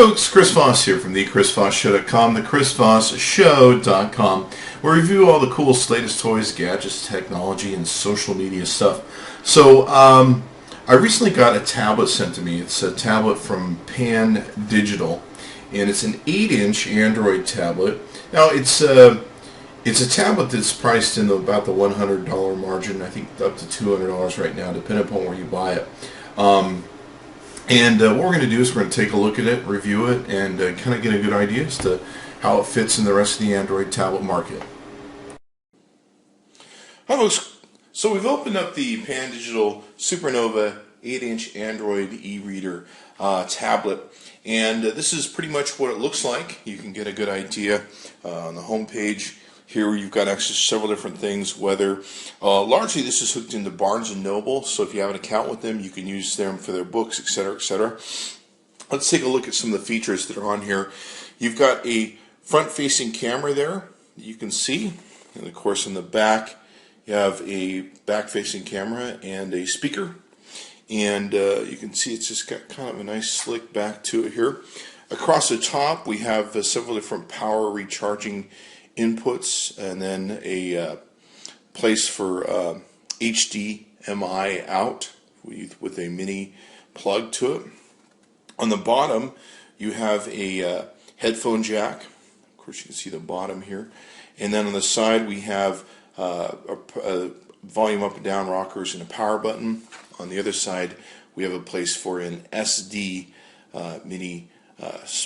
folks, Chris Voss here from the ChrisVossShow.com, the ChrisVossShow.com, where we review all the coolest, latest toys, gadgets, technology, and social media stuff. So, I recently got a tablet sent to me. It's a tablet from Pandigital, and it's an 8-inch Android tablet. Now, it's a tablet that's priced in about the $100 margin, I think up to $200 right now, depending upon where you buy it. And what we're going to do is we're going to take a look at it, review it, and kind of get a good idea as to how it fits in the rest of the Android tablet market. Hi folks, so we've opened up the Pandigital SuperNova 8-inch Android e-reader tablet, and this is pretty much what it looks like. You can get a good idea on the home page. Here you've got access to several different things, whether largely this is hooked into Barnes & Noble, so if you have an account with them, you can use them for their books, etc., etc. Let's take a look at some of the features that are on here. You've got a front-facing camera there that you can see, and of course in the back you have a back-facing camera and a speaker, and you can see it's just got kind of a nice slick back to it here. Across the top we have several different power recharging inputs, and then a place for HDMI out with a mini plug to it. On the bottom you have a headphone jack. Of course you can see the bottom here, and then on the side we have a volume up and down rockers and a power button. On the other side we have a place for an SD mini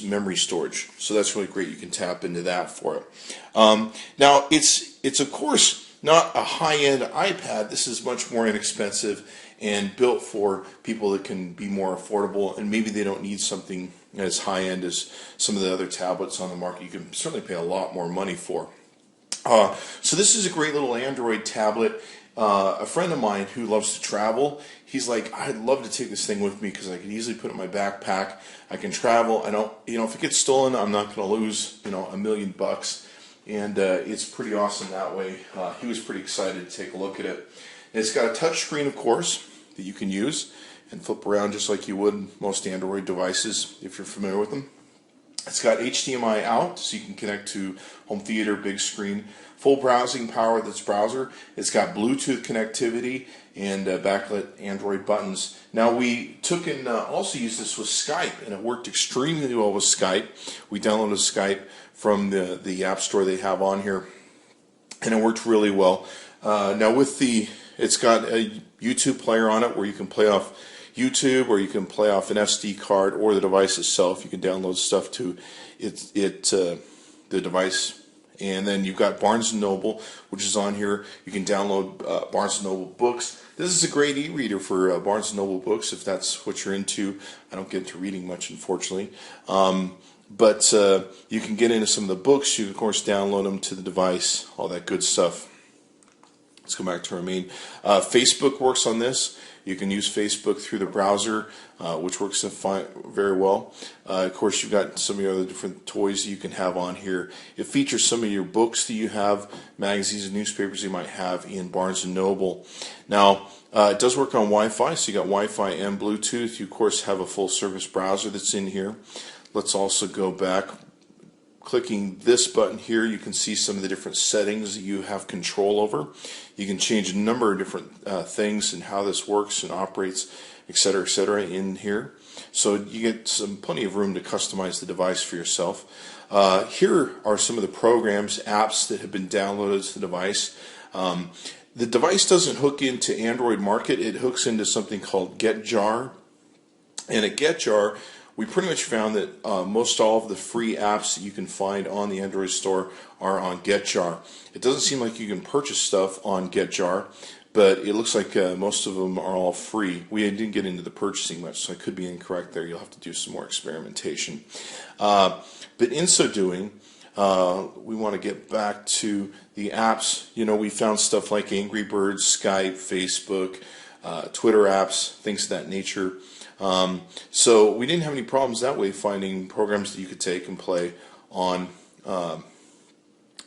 memory storage, so that's really great. You can tap into that for it. Now it's of course not a high-end iPad. This is much more inexpensive and built for people that can be more affordable, and maybe they don't need something as high-end as some of the other tablets on the market. You can certainly pay a lot more money for. So this is a great little Android tablet. A friend of mine who loves to travel, he's like, I'd love to take this thing with me because I could easily put it in my backpack. I can travel. I don't, if it gets stolen, I'm not going to lose, $1 million. And it's pretty awesome that way. He was pretty excited to take a look at it. And it's got a touch screen, of course, that you can use and flip around just like you would most Android devices if you're familiar with them. It's got HDMI out, so you can connect to home theater, big screen, full browsing power with its browser. It's got Bluetooth connectivity and backlit Android buttons. Now we took and also used this with Skype, and it worked extremely well with Skype. We downloaded Skype from the App Store they have on here, and it worked really well. Now with it's got a YouTube player on it where you can play off YouTube, or you can play off an SD card or the device itself. You can download stuff to the device. And then you've got Barnes & Noble, which is on here. You can download Barnes & Noble books. This is a great e-reader for Barnes & Noble books if that's what you're into. I don't get into reading much, unfortunately. But you can get into some of the books. You can, of course, download them to the device, all that good stuff. Let's go back to our main. Facebook works on this. You can use Facebook through the browser, which works very well. Of course, you've got some of your other different toys that you can have on here. It features some of your books that you have, magazines and newspapers you might have in Barnes & Noble. Now, it does work on Wi-Fi, so you got Wi-Fi and Bluetooth. You, of course, have a full-service browser that's in here. Let's also go back. Clicking this button here, you can see some of the different settings that you have control over. You can change a number of different things and how this works and operates, etc., in here. So you get plenty of room to customize the device for yourself. Here are some of the programs, apps that have been downloaded to the device. The device doesn't hook into Android Market. It hooks into something called GetJar. And at GetJar, we pretty much found that most all of the free apps that you can find on the Android store are on GetJar. It doesn't seem like you can purchase stuff on GetJar, but it looks like most of them are all free. We didn't get into the purchasing much, so I could be incorrect there. You'll have to do some more experimentation. But in so doing, we want to get back to the apps. We found stuff like Angry Birds, Skype, Facebook, Twitter apps, things of that nature. So we didn't have any problems that way finding programs that you could take and play on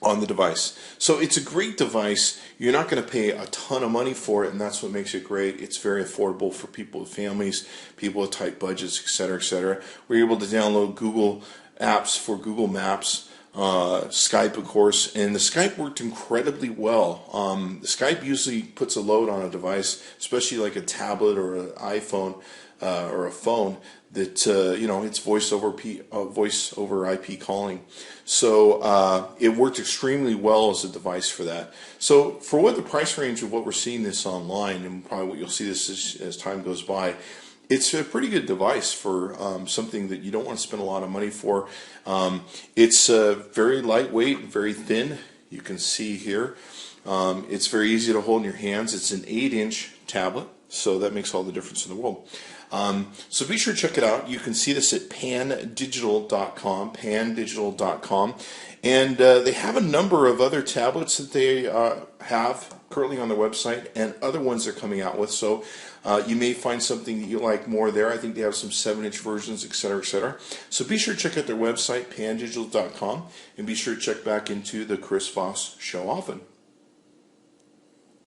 on the device. So it's a great device. You're not going to pay a ton of money for it, and that's what makes it great. It's very affordable for people with families, people with tight budgets, etc., etc. We're able to download Google apps for Google Maps, Skype, of course, and the Skype worked incredibly well. Skype usually puts a load on a device, especially like a tablet or an iPhone or a phone, that it's voice over IP calling. So it worked extremely well as a device for that. So for what the price range of what we're seeing this online, and probably what you'll see this as time goes by, it's a pretty good device for something that you don't want to spend a lot of money for. It's very lightweight, very thin. You can see here. It's very easy to hold in your hands. It's an 8-inch tablet, so that makes all the difference in the world. So be sure to check it out. You can see this at pandigital.com, pandigital.com. And they have a number of other tablets that they have currently on their website, and other ones they're coming out with. So you may find something that you like more there. I think they have some 7-inch versions, etc., etc. So be sure to check out their website, pandigital.com, and be sure to check back into the Chris Voss Show often.